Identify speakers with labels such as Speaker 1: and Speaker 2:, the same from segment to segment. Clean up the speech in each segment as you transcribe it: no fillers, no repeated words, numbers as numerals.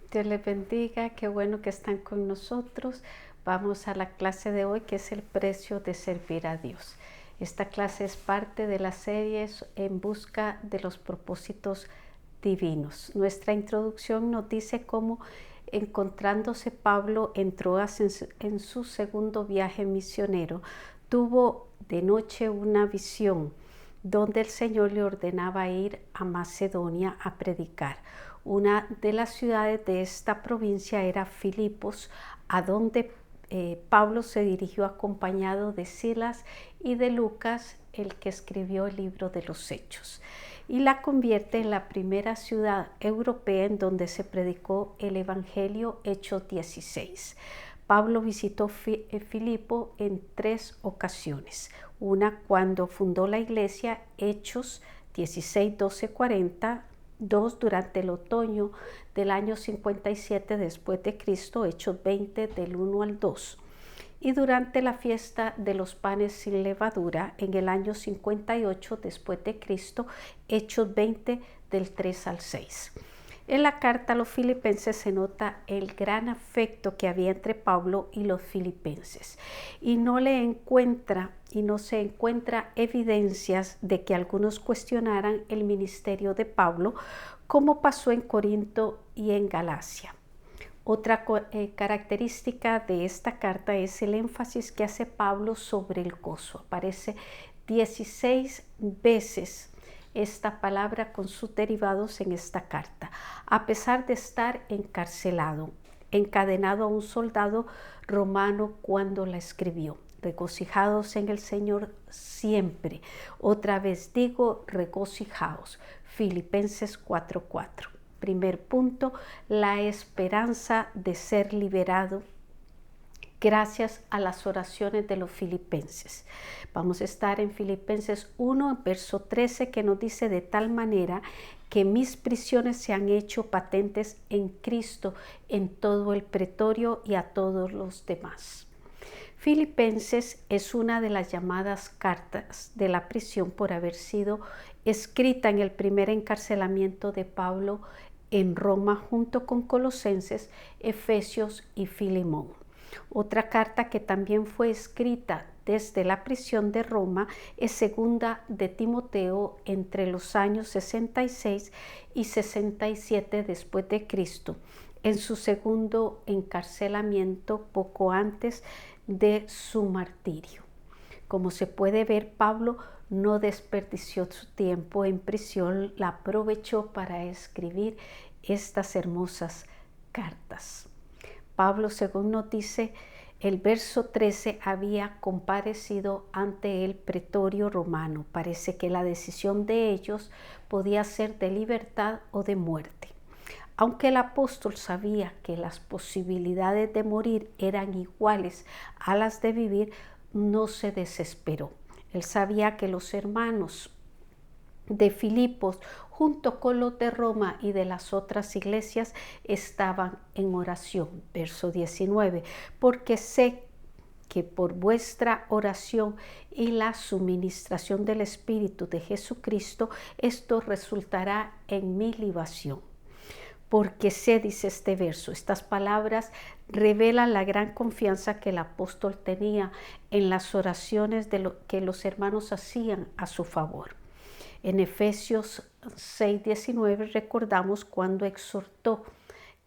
Speaker 1: Dios les bendiga, qué bueno que están con nosotros. Vamos a la clase de hoy, que es el precio de servir a Dios. Esta clase es parte de la serie En busca de los propósitos divinos. Nuestra introducción nos dice cómo, encontrándose Pablo en Troas en su segundo viaje misionero, tuvo de noche una visión donde el Señor le ordenaba ir a Macedonia a predicar. Una de las ciudades de esta provincia era Filipos, a donde Pablo se dirigió acompañado de Silas y de Lucas, el que escribió el libro de los Hechos, y la convierte en la primera ciudad europea en donde se predicó el Evangelio, Hechos 16. Pablo visitó Filipo en 3 ocasiones. Una cuando fundó la iglesia, Hechos 16, 12, 40. 2 durante el otoño del año 57 después de Cristo, Hechos 20 del 1 al 2. Y durante la fiesta de los panes sin levadura en el año 58 después de Cristo, Hechos 20 del 3 al 6. En la carta a los filipenses se nota el gran afecto que había entre Pablo y los filipenses, y no se encuentra evidencias de que algunos cuestionaran el ministerio de Pablo, como pasó en Corinto y en Galacia. Otra característica de esta carta es el énfasis que hace Pablo sobre el gozo. Aparece 16 veces esta palabra con sus derivados en esta carta, a pesar de estar encarcelado, encadenado a un soldado romano cuando la escribió. Regocijados en el Señor siempre. Otra vez digo, regocijaos. Filipenses 4:4. Primer punto, la esperanza de ser liberado gracias a las oraciones de los filipenses. Vamos a estar en Filipenses 1, verso 13, que nos dice: de tal manera que mis prisiones se han hecho patentes en Cristo en todo el pretorio y a todos los demás. Filipenses es una de las llamadas cartas de la prisión por haber sido escrita en el primer encarcelamiento de Pablo en Roma, junto con Colosenses, Efesios y Filemón. Otra carta que también fue escrita desde la prisión de Roma es segunda de Timoteo, entre los años 66 y 67 después de Cristo, en su segundo encarcelamiento poco antes de su martirio. Como se puede ver, Pablo no desperdició su tiempo en prisión, la aprovechó para escribir estas hermosas cartas. Pablo, según nos dice el verso 13, había comparecido ante el pretorio romano. Parece que la decisión de ellos podía ser de libertad o de muerte. Aunque el apóstol sabía que las posibilidades de morir eran iguales a las de vivir, no se desesperó. Él sabía que los hermanos de Filipos, junto con los de Roma y de las otras iglesias, estaban en oración. Verso 19, porque sé que por vuestra oración y la suministración del Espíritu de Jesucristo, esto resultará en mi libación. Porque sé, dice este verso, estas palabras revelan la gran confianza que el apóstol tenía en las oraciones que los hermanos hacían a su favor. En Efesios 6:19 recordamos cuando exhortó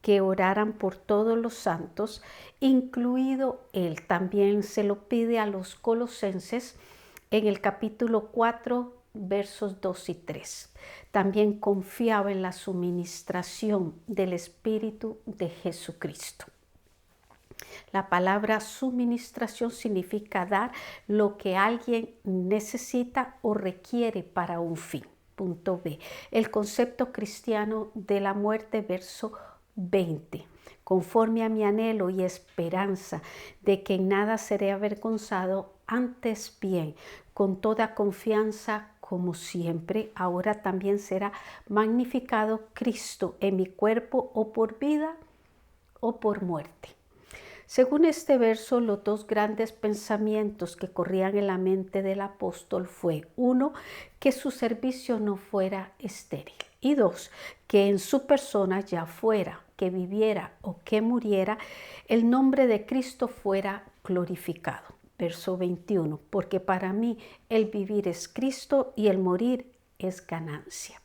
Speaker 1: que oraran por todos los santos, incluido él. También se lo pide a los colosenses en el capítulo 4, versos 2 y 3. También confiaba en la suministración del Espíritu de Jesucristo. La palabra suministración significa dar lo que alguien necesita o requiere para un fin. Punto B. El concepto cristiano de la muerte, verso 20. Conforme a mi anhelo y esperanza de que en nada seré avergonzado, antes bien, con toda confianza, como siempre, ahora también será magnificado Cristo en mi cuerpo, o por vida o por muerte. Según este verso, los dos grandes pensamientos que corrían en la mente del apóstol fue: uno, que su servicio no fuera estéril, y dos, que en su persona ya fuera que viviera o que muriera, el nombre de Cristo fuera glorificado. Verso 21, porque para mí el vivir es Cristo y el morir es ganancia.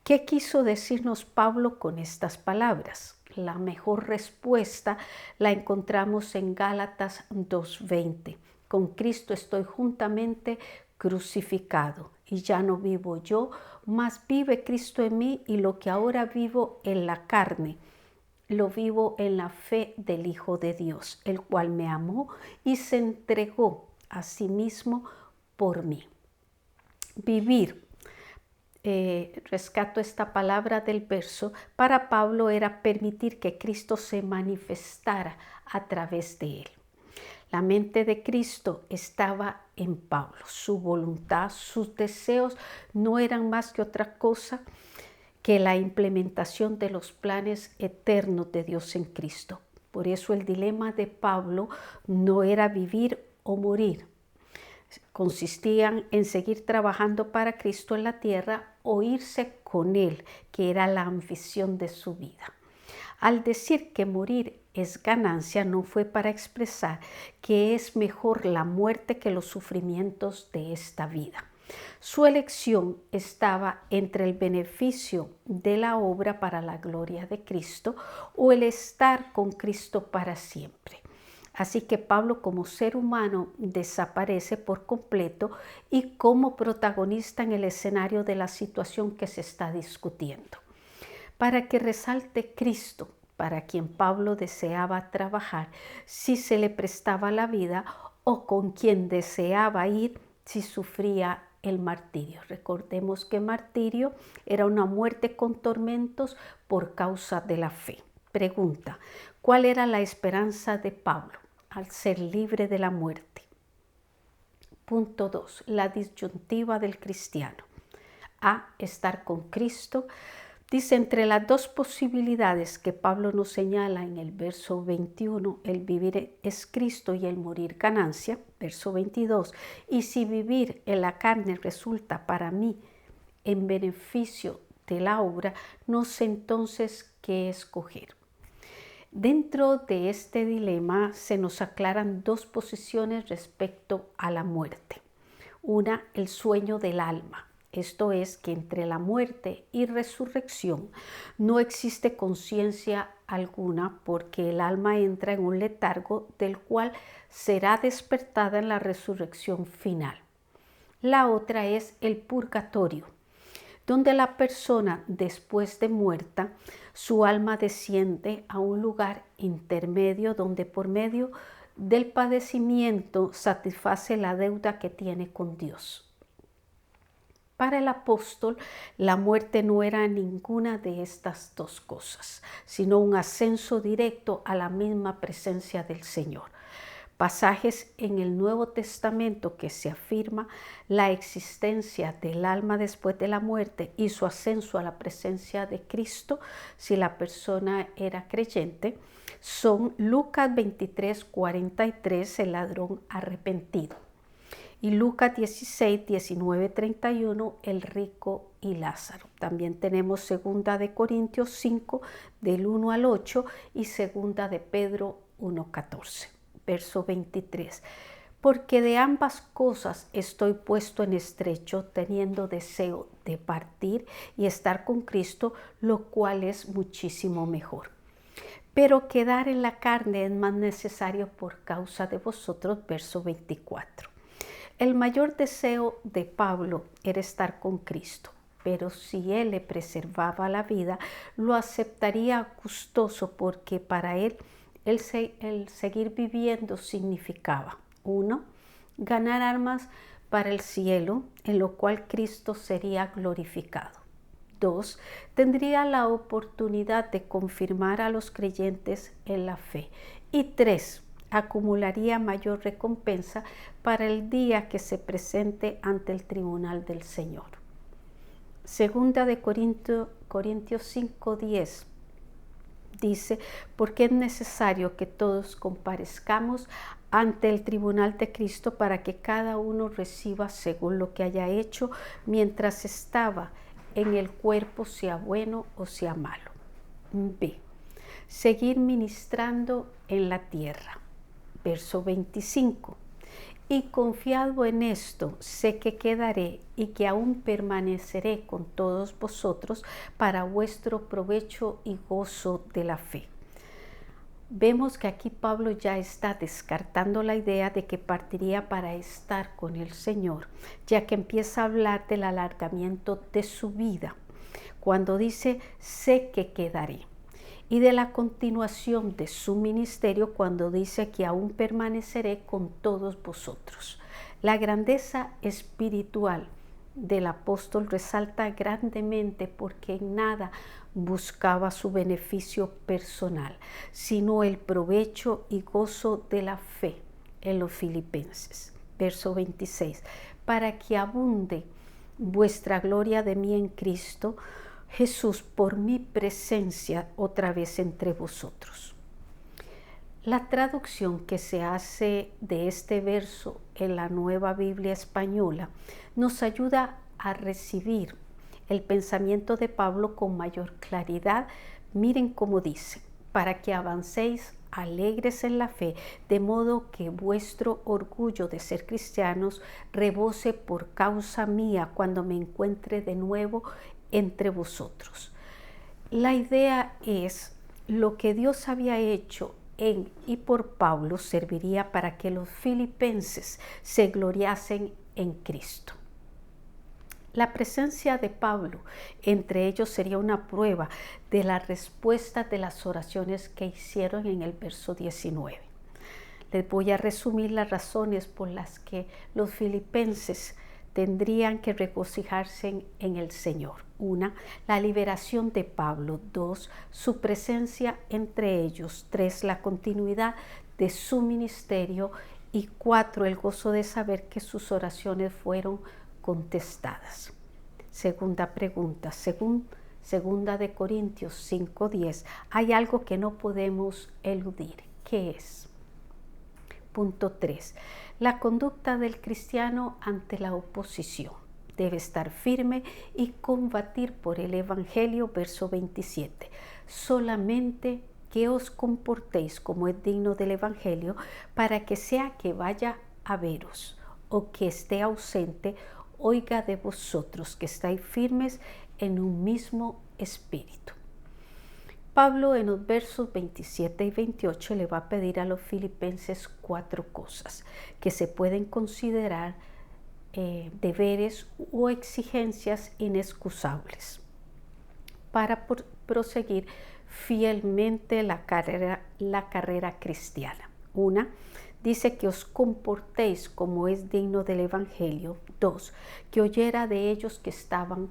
Speaker 1: ¿Qué quiso decirnos Pablo con estas palabras? La mejor respuesta la encontramos en Gálatas 2:20. Con Cristo estoy juntamente crucificado y ya no vivo yo, mas vive Cristo en mí, y lo que ahora vivo en la carne, lo vivo en la fe del Hijo de Dios, el cual me amó y se entregó a sí mismo por mí. Vivir. Rescato esta palabra del verso. Para Pablo era permitir que Cristo se manifestara a través de él. La mente de Cristo estaba en Pablo. Su voluntad, sus deseos no eran más que otra cosa que la implementación de los planes eternos de Dios en Cristo. Por eso el dilema de Pablo no era vivir o morir. Consistían en seguir trabajando para Cristo en la tierra o irse con Él, que era la ambición de su vida. Al decir que morir es ganancia, no fue para expresar que es mejor la muerte que los sufrimientos de esta vida. Su elección estaba entre el beneficio de la obra para la gloria de Cristo o el estar con Cristo para siempre. Así que Pablo, como ser humano, desaparece por completo y como protagonista en el escenario de la situación que se está discutiendo. Para que resalte Cristo, para quien Pablo deseaba trabajar si se le prestaba la vida, o con quien deseaba ir si sufría el martirio. Recordemos que martirio era una muerte con tormentos por causa de la fe. Pregunta: ¿cuál era la esperanza de Pablo al ser libre de la muerte? Punto 2. La disyuntiva del cristiano. A. Estar con Cristo. Dice, entre las dos posibilidades que Pablo nos señala en el verso 21, el vivir es Cristo y el morir ganancia. Verso 22, y si vivir en la carne resulta para mí en beneficio de la obra, no sé entonces qué escoger. Dentro de este dilema se nos aclaran dos posiciones respecto a la muerte. Una, el sueño del alma. Esto es que entre la muerte y resurrección no existe conciencia alguna, porque el alma entra en un letargo del cual será despertada en la resurrección final. La otra es el purgatorio, donde la persona, después de muerta, su alma desciende a un lugar intermedio donde por medio del padecimiento satisface la deuda que tiene con Dios. Para el apóstol, la muerte no era ninguna de estas dos cosas, sino un ascenso directo a la misma presencia del Señor. Pasajes en el Nuevo Testamento que se afirma la existencia del alma después de la muerte y su ascenso a la presencia de Cristo, si la persona era creyente, son Lucas 23:43, el ladrón arrepentido, y Lucas 16:19-31, el rico y Lázaro. También tenemos 2 de Corintios 5, del 1 al 8, y 2 de Pedro 1:14. Verso 23. Porque de ambas cosas estoy puesto en estrecho, teniendo deseo de partir y estar con Cristo, lo cual es muchísimo mejor. Pero quedar en la carne es más necesario por causa de vosotros. Verso 24. El mayor deseo de Pablo era estar con Cristo, pero si él le preservaba la vida, lo aceptaría gustoso, porque para él el seguir viviendo significaba: 1. Ganar almas para el cielo, en lo cual Cristo sería glorificado. 2. Tendría la oportunidad de confirmar a los creyentes en la fe. Y 3. Acumularía mayor recompensa para el día que se presente ante el tribunal del Señor. 2 de Corintios 5:10 dice: porque es necesario que todos comparezcamos ante el tribunal de Cristo, para que cada uno reciba según lo que haya hecho mientras estaba en el cuerpo, sea bueno o sea malo. B. seguir ministrando en la tierra. Verso 25. Y confiado en esto, sé que quedaré y que aún permaneceré con todos vosotros para vuestro provecho y gozo de la fe. Vemos que aquí Pablo ya está descartando la idea de que partiría para estar con el Señor, ya que empieza a hablar del alargamiento de su vida, cuando dice, sé que quedaré, y de la continuación de su ministerio, cuando dice que aún permaneceré con todos vosotros. La grandeza espiritual del apóstol resalta grandemente porque en nada buscaba su beneficio personal, sino el provecho y gozo de la fe en los filipenses. Verso 26. Para que abunde vuestra gloria de mí en Cristo Jesús por mi presencia otra vez entre vosotros. La traducción que se hace de este verso en la Nueva Biblia Española nos ayuda a recibir el pensamiento de Pablo con mayor claridad. Miren cómo dice, para que avancéis alegres en la fe, de modo que vuestro orgullo de ser cristianos rebose por causa mía cuando me encuentre de nuevo entre vosotros. La idea es lo que Dios había hecho en y por Pablo serviría para que los filipenses se gloriasen en Cristo. La presencia de Pablo entre ellos sería una prueba de la respuesta de las oraciones que hicieron en el verso 19. Les voy a resumir las razones por las que los filipenses tendrían que regocijarse en el Señor. 1. La liberación de Pablo. 2. Su presencia entre ellos. 3. La continuidad de su ministerio. Y 4. El gozo de saber que sus oraciones fueron contestadas. Segunda pregunta. Según 2 de Corintios 5:10, hay algo que no podemos eludir. ¿Qué es? Punto 3. La conducta del cristiano ante la oposición. Debe estar firme y combatir por el Evangelio, verso 27. Solamente que os comportéis como es digno del Evangelio, para que sea que vaya a veros o que esté ausente, oiga de vosotros que estáis firmes en un mismo espíritu. Pablo en los versos 27 y 28 le va a pedir a los filipenses 4 cosas que se pueden considerar deberes o exigencias inexcusables para proseguir fielmente la carrera cristiana. 1. Dice que os comportéis como es digno del Evangelio. 2. Que oyera de ellos que estaban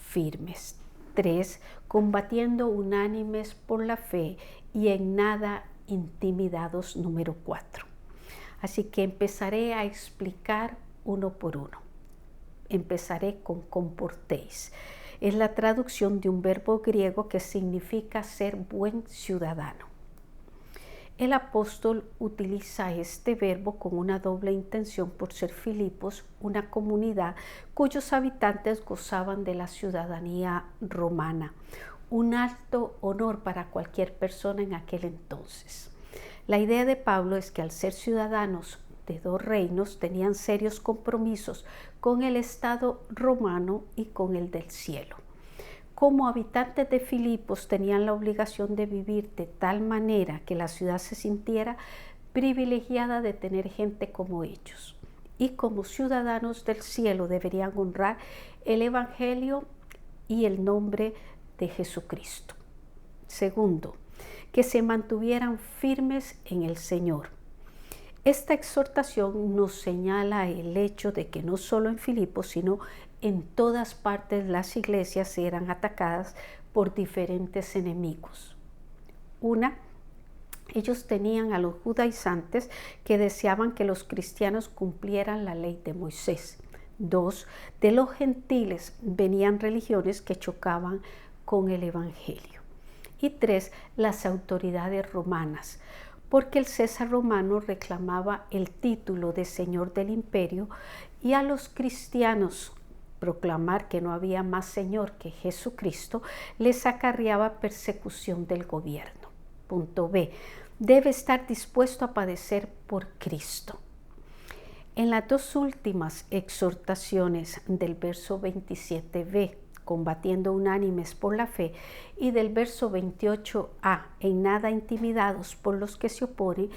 Speaker 1: firmes. 3. Combatiendo unánimes por la fe y en nada intimidados. Número 4. Así que empezaré a explicar uno por uno. Empezaré con comportéis. Es la traducción de un verbo griego que significa ser buen ciudadano. El apóstol utiliza este verbo con una doble intención por ser Filipos, una comunidad cuyos habitantes gozaban de la ciudadanía romana, un alto honor para cualquier persona en aquel entonces. La idea de Pablo es que al ser ciudadanos de dos reinos tenían serios compromisos con el Estado romano y con el del cielo. Como habitantes de Filipos tenían la obligación de vivir de tal manera que la ciudad se sintiera privilegiada de tener gente como ellos. Y como ciudadanos del cielo deberían honrar el Evangelio y el nombre de Jesucristo. Segundo, que se mantuvieran firmes en el Señor. Esta exhortación nos señala el hecho de que no solo en Filipos, sino en todas partes las iglesias eran atacadas por diferentes enemigos. 1. Ellos tenían a los judaizantes que deseaban que los cristianos cumplieran la ley de Moisés. 2. De los gentiles venían religiones que chocaban con el Evangelio. Y 3. Las autoridades romanas, porque el César romano reclamaba el título de señor del imperio y a los cristianos proclamar que no había más señor que Jesucristo les acarreaba persecución del gobierno. Punto B. Debe estar dispuesto a padecer por Cristo. En las dos últimas exhortaciones del verso 27b, combatiendo unánimes por la fe, y del verso 28a, en nada intimidados por los que se oponen,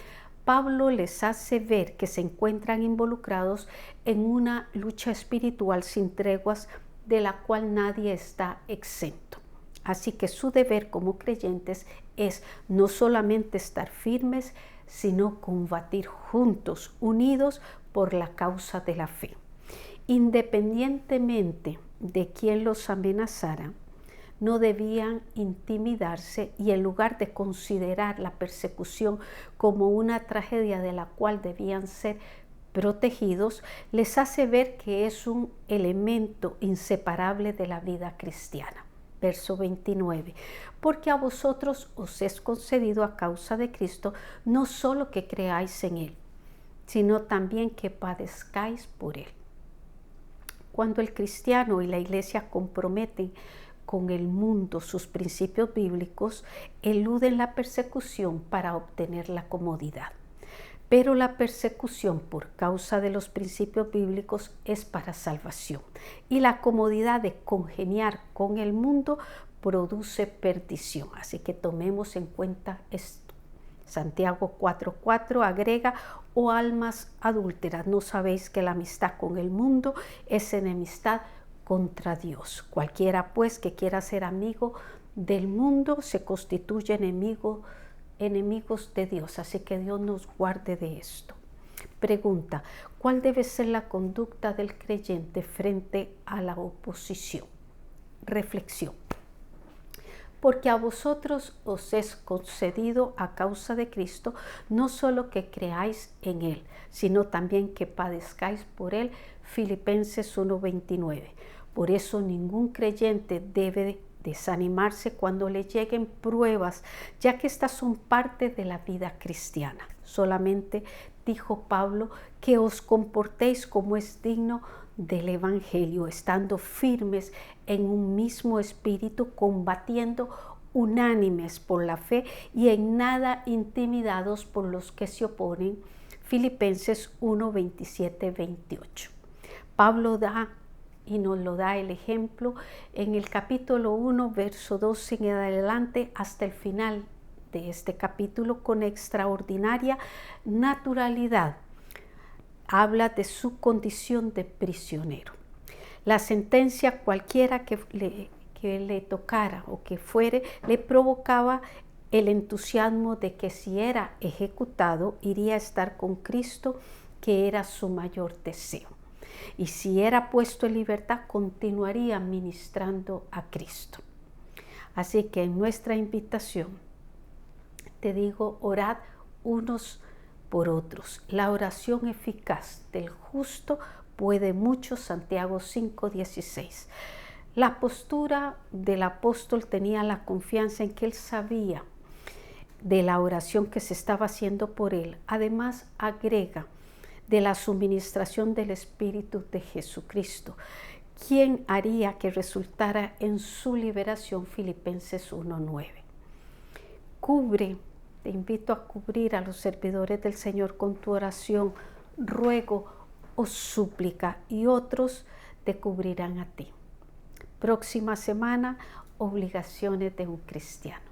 Speaker 1: Pablo les hace ver que se encuentran involucrados en una lucha espiritual sin treguas de la cual nadie está exento. Así que su deber como creyentes es no solamente estar firmes, sino combatir juntos, unidos por la causa de la fe. Independientemente de quién los amenazara, no debían intimidarse y en lugar de considerar la persecución como una tragedia de la cual debían ser protegidos, les hace ver que es un elemento inseparable de la vida cristiana. Verso 29. Porque a vosotros os es concedido a causa de Cristo no solo que creáis en Él, sino también que padezcáis por Él. Cuando el cristiano y la iglesia comprometen con el mundo sus principios bíblicos, eluden la persecución para obtener la comodidad. Pero la persecución por causa de los principios bíblicos es para salvación. Y la comodidad de congeniar con el mundo produce perdición. Así que tomemos en cuenta esto. Santiago 4:4 agrega: oh almas adúlteras, ¿no sabéis que la amistad con el mundo es enemistad contra Dios? Cualquiera pues que quiera ser amigo del mundo se constituye enemigos de Dios. Así que Dios nos guarde de esto. Pregunta: ¿cuál debe ser la conducta del creyente frente a la oposición? Reflexión. Porque a vosotros os es concedido a causa de Cristo no solo que creáis en Él, sino también que padezcáis por Él. Filipenses 1:29. Por eso ningún creyente debe desanimarse cuando le lleguen pruebas, ya que estas son parte de la vida cristiana. Solamente dijo Pablo que os comportéis como es digno del Evangelio, estando firmes en un mismo espíritu, combatiendo unánimes por la fe y en nada intimidados por los que se oponen. Filipenses 1:27-28. Pablo da y nos lo da el ejemplo en el capítulo 1, verso 12 en adelante hasta el final de este capítulo, con extraordinaria naturalidad. Habla de su condición de prisionero. La sentencia cualquiera que le tocara o que fuere, le provocaba el entusiasmo de que si era ejecutado, iría a estar con Cristo, que era su mayor deseo. Y si era puesto en libertad, continuaría ministrando a Cristo. Así que en nuestra invitación, te digo, orad unos por otros. La oración eficaz del justo puede mucho. Santiago 5:16. La postura del apóstol tenía la confianza en que él sabía de la oración que se estaba haciendo por él. Además, agrega de la suministración del Espíritu de Jesucristo, quien haría que resultara en su liberación. Filipenses 1:9. Te invito a cubrir a los servidores del Señor con tu oración, ruego o súplica, y otros te cubrirán a ti. Próxima semana, obligaciones de un cristiano.